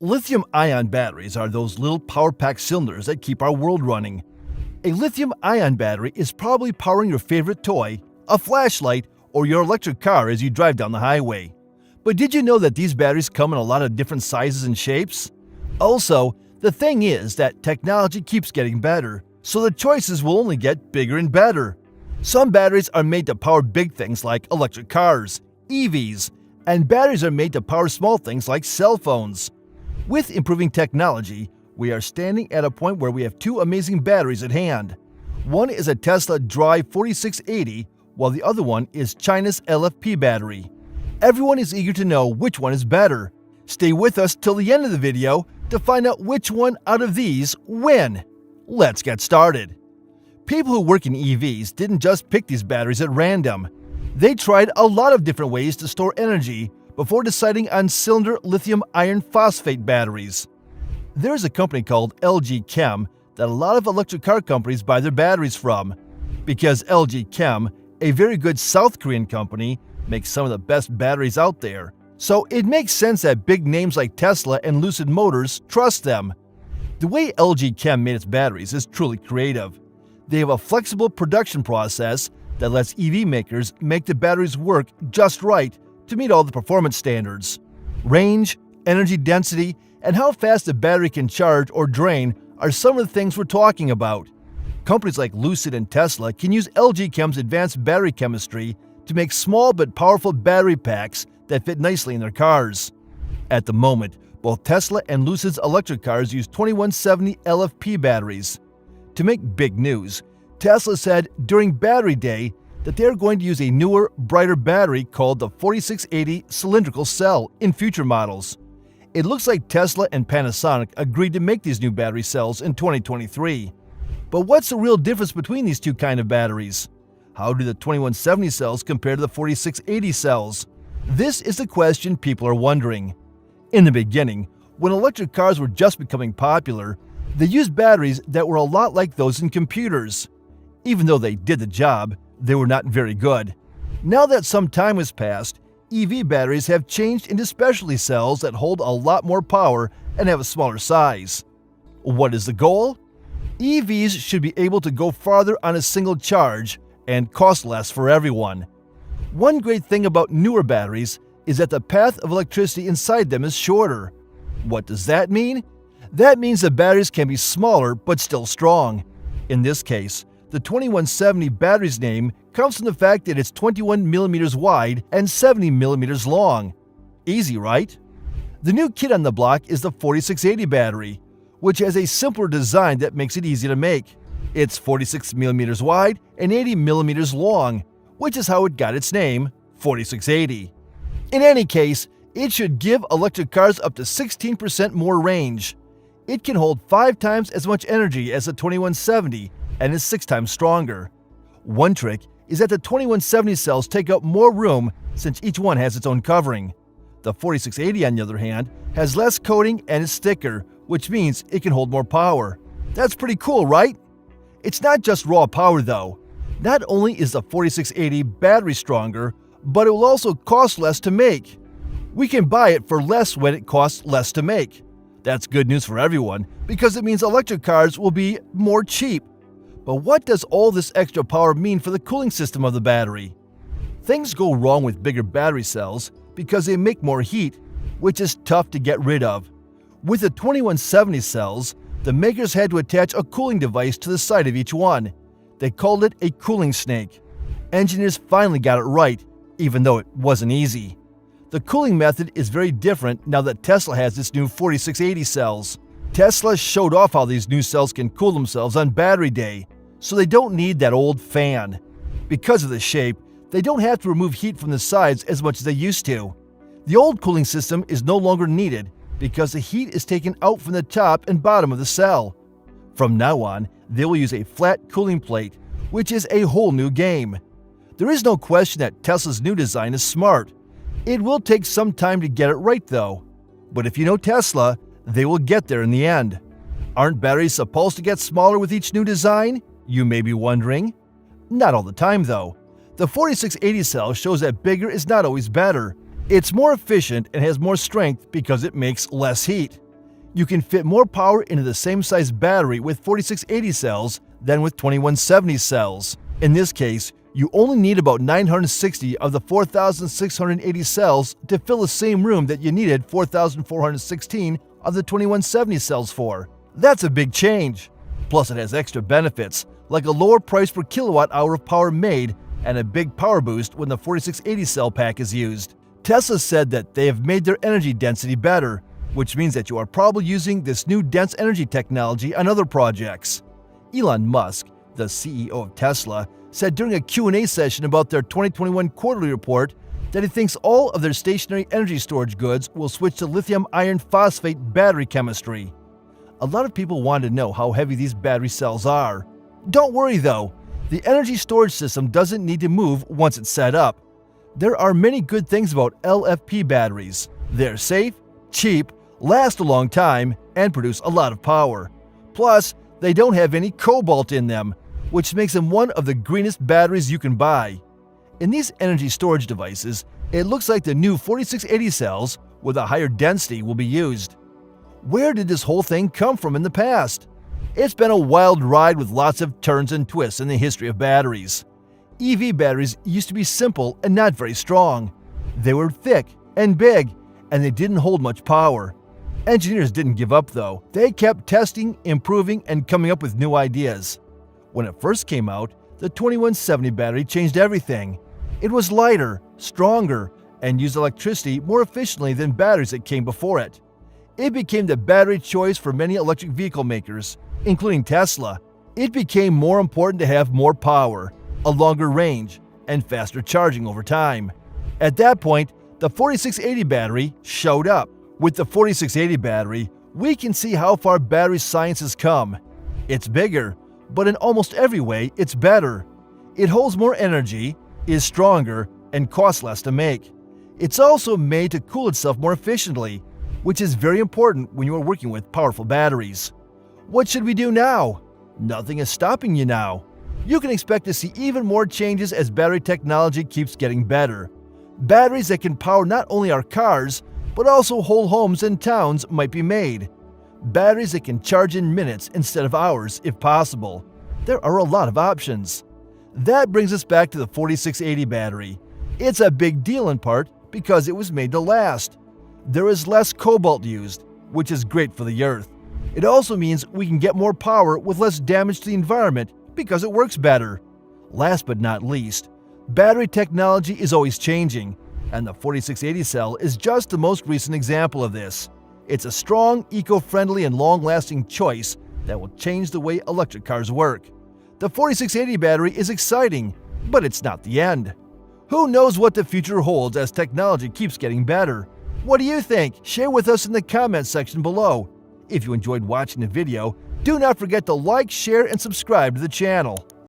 Lithium-ion batteries are those little power-packed cylinders that keep our world running. A lithium-ion battery is probably powering your favorite toy, a flashlight, or your electric car as you drive down the highway. But did you know that these batteries come in a lot of different sizes and shapes? Also, the thing is that technology keeps getting better, so the choices will only get bigger and better. Some batteries are made to power big things like electric cars, EVs, and batteries are made to power small things like cell phones. With improving technology, we are standing at a point where we have two amazing batteries at hand. One is a Tesla Drive 4680, while the other one is China's LFP battery. Everyone is eager to know which one is better. Stay with us till the end of the video to find out which one out of these win. Let's get started. People who work in EVs didn't just pick these batteries at random. They tried a lot of different ways to store energy before deciding on cylinder lithium iron phosphate batteries. There's a company called LG Chem that a lot of electric car companies buy their batteries from. Because LG Chem, a very good South Korean company, makes some of the best batteries out there. So it makes sense that big names like Tesla and Lucid Motors trust them. The way LG Chem made its batteries is truly creative. They have a flexible production process that lets EV makers make the batteries work just right to meet all the performance standards. Range, energy density, and how fast the battery can charge or drain are some of the things we're talking about. Companies like Lucid and Tesla can use LG Chem's advanced battery chemistry to make small but powerful battery packs that fit nicely in their cars. At the moment, both Tesla and Lucid's electric cars use 2170 LFP batteries. To make big news, Tesla said during Battery Day that they are going to use a newer, brighter battery called the 4680 cylindrical cell in future models. It looks like Tesla and Panasonic agreed to make these new battery cells in 2023. But what's the real difference between these two kinds of batteries? How do the 2170 cells compare to the 4680 cells? This is the question people are wondering. In the beginning, when electric cars were just becoming popular, they used batteries that were a lot like those in computers. Even though they did the job, they were not very good. Now that some time has passed, EV batteries have changed into specialty cells that hold a lot more power and have a smaller size. What is the goal? EVs should be able to go farther on a single charge and cost less for everyone. One great thing about newer batteries is that the path of electricity inside them is shorter. What does that mean? That means the batteries can be smaller but still strong. In this case, the 2170 battery's name comes from the fact that it's 21 millimeters wide and 70 millimeters long. Easy, right? The new kid on the block is the 4680 battery, which has a simpler design that makes it easy to make. It's 46 millimeters wide and 80 millimeters long, which is how it got its name, 4680. In any case, it should give electric cars up to 16% more range. It can hold 5 times as much energy as the 2170 and is 6 times stronger. One trick is that the 2170 cells take up more room since each one has its own covering. The 4680, on the other hand, has less coating and is thicker, which means it can hold more power. That's pretty cool, right? It's not just raw power though. Not only is the 4680 battery stronger, but it will also cost less to make. We can buy it for less when it costs less to make. That's good news for everyone because it means electric cars will be more cheap. But what does all this extra power mean for the cooling system of the battery? Things go wrong with bigger battery cells because they make more heat, which is tough to get rid of. With the 2170 cells, the makers had to attach a cooling device to the side of each one. They called it a cooling snake. Engineers finally got it right, even though it wasn't easy. The cooling method is very different now that Tesla has its new 4680 cells. Tesla showed off how these new cells can cool themselves on Battery Day, so they don't need that old fan. Because of the shape, they don't have to remove heat from the sides as much as they used to. The old cooling system is no longer needed because the heat is taken out from the top and bottom of the cell. From now on, they will use a flat cooling plate, which is a whole new game. There is no question that Tesla's new design is smart. It will take some time to get it right though. But if you know Tesla, they will get there in the end. Aren't batteries supposed to get smaller with each new design? You may be wondering. Not all the time though. The 4680 cell shows that bigger is not always better. It's more efficient and has more strength because it makes less heat. You can fit more power into the same size battery with 4680 cells than with 2170 cells. In this case, you only need about 960 of the 4680 cells to fill the same room that you needed 4416 of the 2170 cells for. That's a big change. Plus, it has extra benefits, like a lower price per kilowatt hour of power made and a big power boost when the 4680 cell pack is used. Tesla said that they have made their energy density better, which means that you are probably using this new dense energy technology on other projects. Elon Musk, the CEO of Tesla, said during a Q&A session about their 2021 quarterly report that he thinks all of their stationary energy storage goods will switch to lithium iron phosphate battery chemistry. A lot of people want to know how heavy these battery cells are. Don't worry though, the energy storage system doesn't need to move once it's set up. There are many good things about LFP batteries. They're safe, cheap, last a long time, and produce a lot of power. Plus, they don't have any cobalt in them, which makes them one of the greenest batteries you can buy. In these energy storage devices, it looks like the new 4680 cells with a higher density will be used. Where did this whole thing come from in the past? It's been a wild ride with lots of turns and twists in the history of batteries. EV batteries used to be simple and not very strong. They were thick and big, and they didn't hold much power. Engineers didn't give up though. They kept testing, improving, and coming up with new ideas. When it first came out, the 2170 battery changed everything. It was lighter, stronger, and used electricity more efficiently than batteries that came before it. It became the battery choice for many electric vehicle makers, including Tesla. It became more important to have more power, a longer range, and faster charging over time. At that point, the 4680 battery showed up. With the 4680 battery, we can see how far battery science has come. It's bigger, but in almost every way, it's better. It holds more energy, is stronger, and costs less to make. It's also made to cool itself more efficiently, which is very important when you are working with powerful batteries. What should we do now? Nothing is stopping you now. You can expect to see even more changes as battery technology keeps getting better. Batteries that can power not only our cars, but also whole homes and towns might be made. Batteries that can charge in minutes instead of hours if possible. There are a lot of options. That brings us back to the 4680 battery. It's a big deal in part because it was made to last. There is less cobalt used, which is great for the Earth. It also means we can get more power with less damage to the environment because it works better. Last but not least, battery technology is always changing, and the 4680 cell is just the most recent example of this. It's a strong, eco-friendly, and long-lasting choice that will change the way electric cars work. The 4680 battery is exciting, but it's not the end. Who knows what the future holds as technology keeps getting better? What do you think? Share with us in the comments section below. If you enjoyed watching the video, do not forget to like, share, and subscribe to the channel.